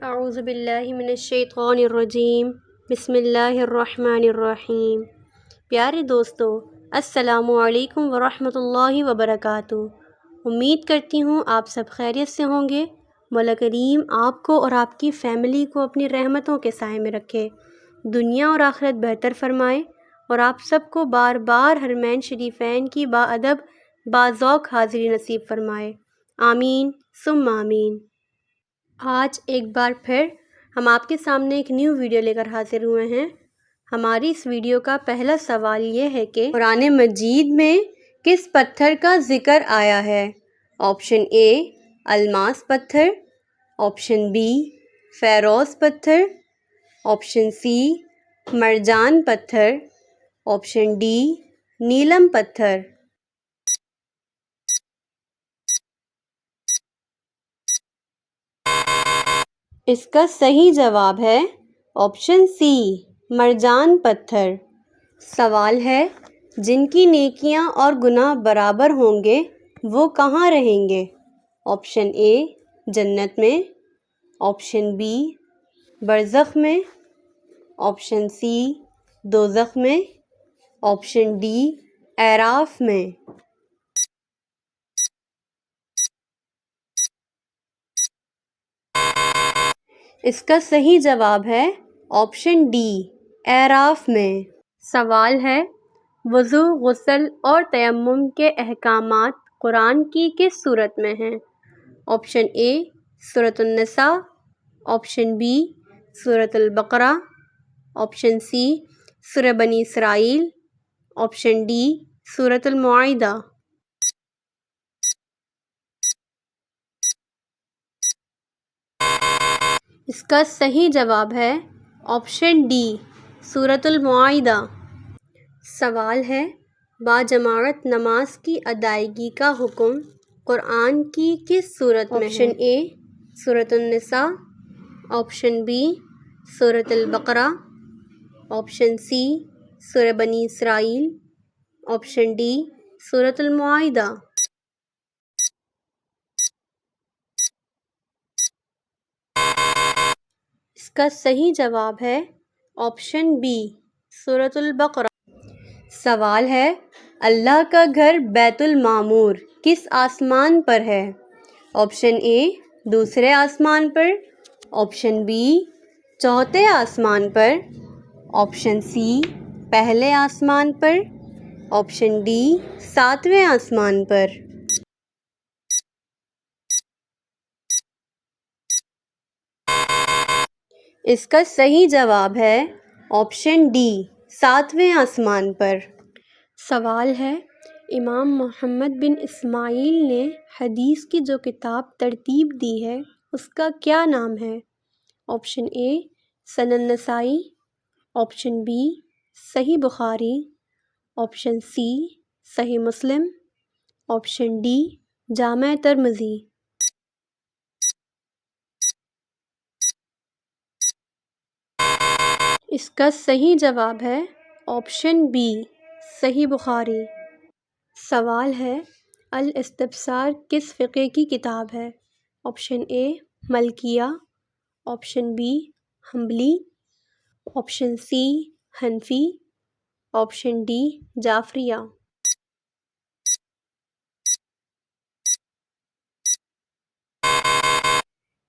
اعوذ باللہ من الشیطان الرجیم بسم اللہ الرحمن الرحیم۔ پیارے دوستو، السلام علیکم ورحمۃ اللہ وبرکاتہ۔ امید کرتی ہوں آپ سب خیریت سے ہوں گے۔ مولا کریم آپ کو اور آپ کی فیملی کو اپنی رحمتوں کے سائے میں رکھے، دنیا اور آخرت بہتر فرمائے، اور آپ سب کو بار بار حرمین شریفین کی باادب باذوق حاضری نصیب فرمائے، آمین ثم آمین۔ آج ایک بار پھر ہم آپ کے سامنے ایک نیو ویڈیو لے کر حاضر ہوئے ہیں۔ ہماری اس ویڈیو کا پہلا سوال یہ ہے کہ قرآن مجید میں کس پتھر کا ذکر آیا ہے؟ آپشن اے الماس پتھر، آپشن بی فیروز پتھر، آپشن سی مرجان پتھر، آپشن ڈی نیلم پتھر۔ اس کا صحیح جواب ہے آپشن سی مرجان پتھر۔ سوال ہے، جن کی نیکیاں اور گناہ برابر ہوں گے وہ کہاں رہیں گے؟ آپشن اے جنت میں، آپشن بی برزخ میں، آپشن سی دوزخ میں، آپشن ڈی اعراف میں۔ اس کا صحیح جواب ہے آپشن ڈی اعراف میں۔ سوال ہے، وضو، غسل اور تیمم کے احکامات قرآن کی کس سورت میں ہیں؟ آپشن اے سورۃ النساء، آپشن بی سورۃ البقرہ، آپشن سی سورہ بنی اسرائیل، آپشن ڈی سورۃ المائدہ۔ اس کا صحیح جواب ہے آپشن ڈی سورۃ المائدہ۔ سوال ہے، باجماعت نماز کی ادائیگی کا حکم قرآن کی کس سورت میں ہے؟ آپشن اے سورۃ النساء، آپشن بی سورۃ البقرہ، آپشن سی سورہ بنی اسرائیل، آپشن ڈی سورۃ المائدہ۔ اس کا صحیح جواب ہے آپشن بی سورۃ البقرہ۔ سوال ہے، اللہ کا گھر بیت المعمور کس آسمان پر ہے؟ آپشن اے دوسرے آسمان پر، آپشن بی چوتھے آسمان پر، آپشن سی پہلے آسمان پر، آپشن ڈی ساتویں آسمان پر۔ اس کا صحیح جواب ہے آپشن ڈی ساتویں آسمان پر۔ سوال ہے، امام محمد بن اسماعیل نے حدیث کی جو کتاب ترتیب دی ہے اس کا کیا نام ہے؟ آپشن اے سنن نسائی، آپشن بی صحیح بخاری، آپشن سی صحیح مسلم، آپشن ڈی جامع ترمذی۔ اس کا صحیح جواب ہے آپشن بی صحیح بخاری۔ سوال ہے، الاستبصار کس فقہ کی کتاب ہے؟ آپشن اے ملکیہ، آپشن بی حنبلی، آپشن سی حنفی، آپشن ڈی جعفریہ۔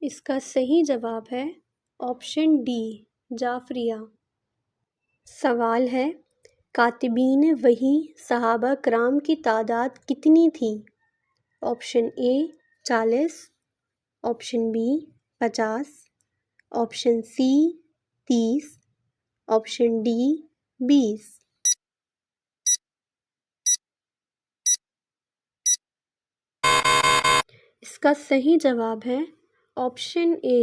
اس کا صحیح جواب ہے آپشن ڈی جعفریہ۔ سوال ہے، کاتبین وحی صحابہ کرام کی تعداد کتنی تھی؟ Option A 40، option B 50، option C 30، option D 20۔ اس کا صحیح جواب ہے آپشن اے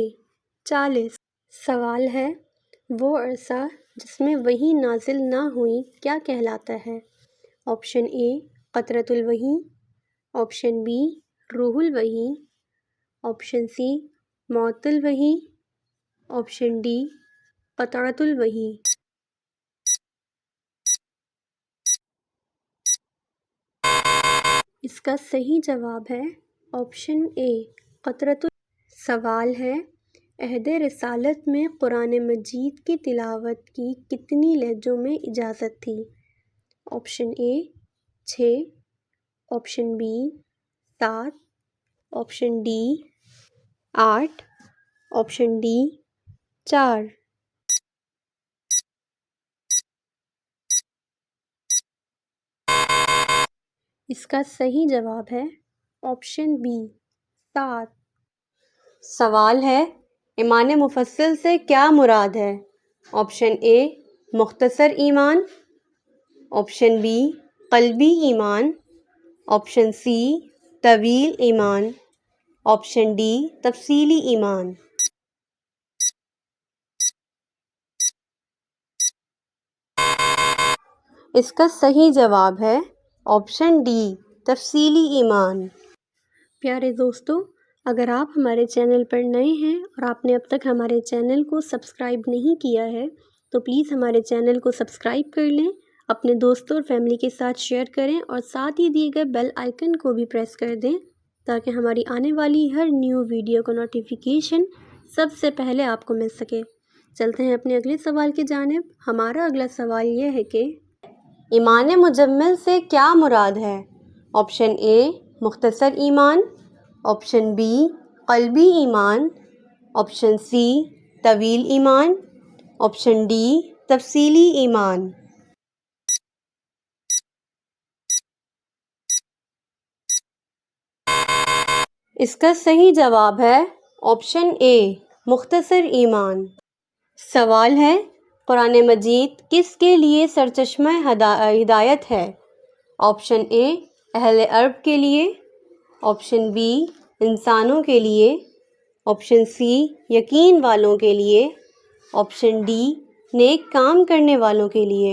40۔ سوال ہے، وہ عرصہ جس میں وحی نازل نہ ہوئی کیا کہلاتا ہے؟ آپشن اے قطرۃ الوحی، آپشن بی روح الوحی، آپشن سی موت الوحی، آپشن ڈی قطعۃ الوحی۔ اس کا صحیح جواب ہے آپشن اے قطرۃ الوحی۔ سوال ہے، عہد رسالت میں قرآن مجید کی تلاوت کی کتنی لہجوں میں اجازت تھی؟ آپشن اے 6، option B 7، option D 8، option D 4۔ اس کا صحیح جواب ہے آپشن بی 7۔ سوال ہے، ایمان مفصل سے کیا مراد ہے؟ آپشن اے مختصر ایمان، آپشن بی قلبی ایمان، آپشن سی طویل ایمان، آپشن ڈی تفصیلی ایمان۔ اس کا صحیح جواب ہے آپشن ڈی تفصیلی ایمان۔ پیارے دوستو، اگر آپ ہمارے چینل پر نئے ہیں اور آپ نے اب تک ہمارے چینل کو سبسکرائب نہیں کیا ہے تو پلیز ہمارے چینل کو سبسکرائب کر لیں، اپنے دوستوں اور فیملی کے ساتھ شیئر کریں اور ساتھ ہی دیے گئے بیل آئیکن کو بھی پریس کر دیں تاکہ ہماری آنے والی ہر نیو ویڈیو کا نوٹیفیکیشن سب سے پہلے آپ کو مل سکے۔ چلتے ہیں اپنے اگلے سوال کی جانب۔ ہمارا اگلا سوال یہ ہے کہ ایمان مجمل سے کیا مراد ہے؟ آپشن اے مختصر ایمان، آپشن بی قلبی ایمان، آپشن سی طویل ایمان، آپشن ڈی تفصیلی ایمان۔ اس کا صحیح جواب ہے آپشن اے مختصر ایمان۔ سوال ہے، قرآن مجید کس کے لیے سرچشمہ ہدایت ہے؟ آپشن اے اہل عرب کے لیے، آپشن بی انسانوں کے لیے، آپشن سی یقین والوں کے لیے، آپشن ڈی نیک کام کرنے والوں کے لیے۔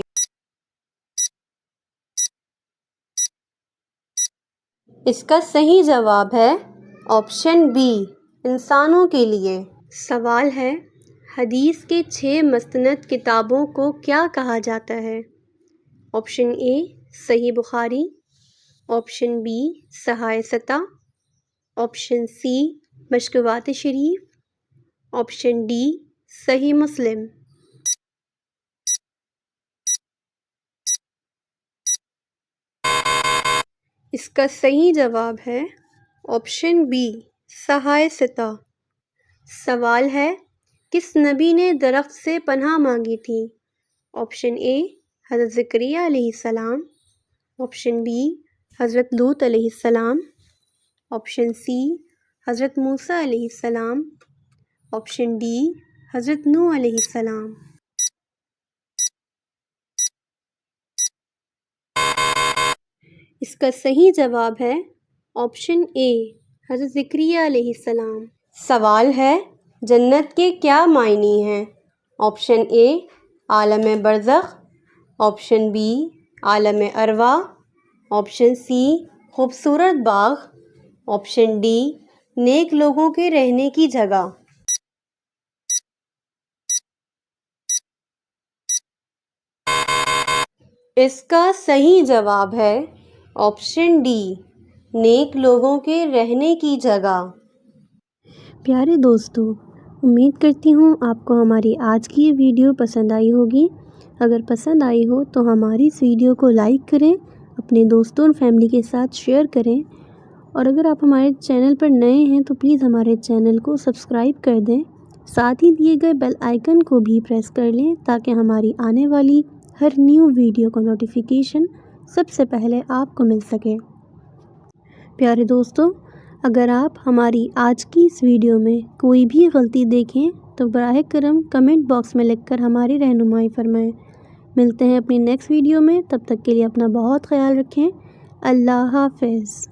اس کا صحیح جواب ہے آپشن بی انسانوں کے لیے۔ سوال ہے، حدیث کے 6 مستند کتابوں کو کیا کہا جاتا ہے؟ آپشن اے صحیح بخاری، آپشن بی صحاح ستہ، آپشن سی مشکوات شریف، آپشن ڈی صحیح مسلم۔ اس کا صحیح جواب ہے آپشن بی صحاح ستہ۔ سوال ہے، کس نبی نے درخت سے پناہ مانگی تھی؟ آپشن اے حضرت زکریا علیہ السلام، آپشن بی حضرت لوط علیہ السلام، آپشن سی حضرت موسیٰ علیہ السلام، آپشن ڈی حضرت نوح علیہ السلام۔ اس کا صحیح جواب ہے آپشن اے حضرت زکریا علیہ السلام۔ سوال ہے، جنت کے کیا معنی ہیں؟ آپشن اے عالم برزخ، آپشن بی عالم ارواح، آپشن سی خوبصورت باغ، آپشن ڈی نیک لوگوں کے رہنے کی جگہ۔ اس کا صحیح جواب ہے آپشن ڈی نیک لوگوں کے رہنے کی جگہ۔ پیارے دوستو، امید کرتی ہوں آپ کو ہماری آج کی یہ ویڈیو پسند آئی ہوگی۔ اگر پسند آئی ہو تو ہماری اس ویڈیو کو لائک کریں، اپنے دوستوں اور فیملی کے ساتھ شیئر کریں، اور اگر آپ ہمارے چینل پر نئے ہیں تو پلیز ہمارے چینل کو سبسکرائب کر دیں، ساتھ ہی دیے گئے بیل آئیکن کو بھی پریس کر لیں تاکہ ہماری آنے والی ہر نیو ویڈیو کا نوٹیفیکیشن سب سے پہلے آپ کو مل سکے۔ پیارے دوستو، اگر آپ ہماری آج کی اس ویڈیو میں کوئی بھی غلطی دیکھیں تو براہ کرم کمنٹ باکس میں لکھ کر ہماری رہنمائی فرمائیں۔ ملتے ہیں اپنی نیکسٹ ویڈیو میں، تب تک کے لیے اپنا بہت خیال رکھیں۔ اللہ حافظ۔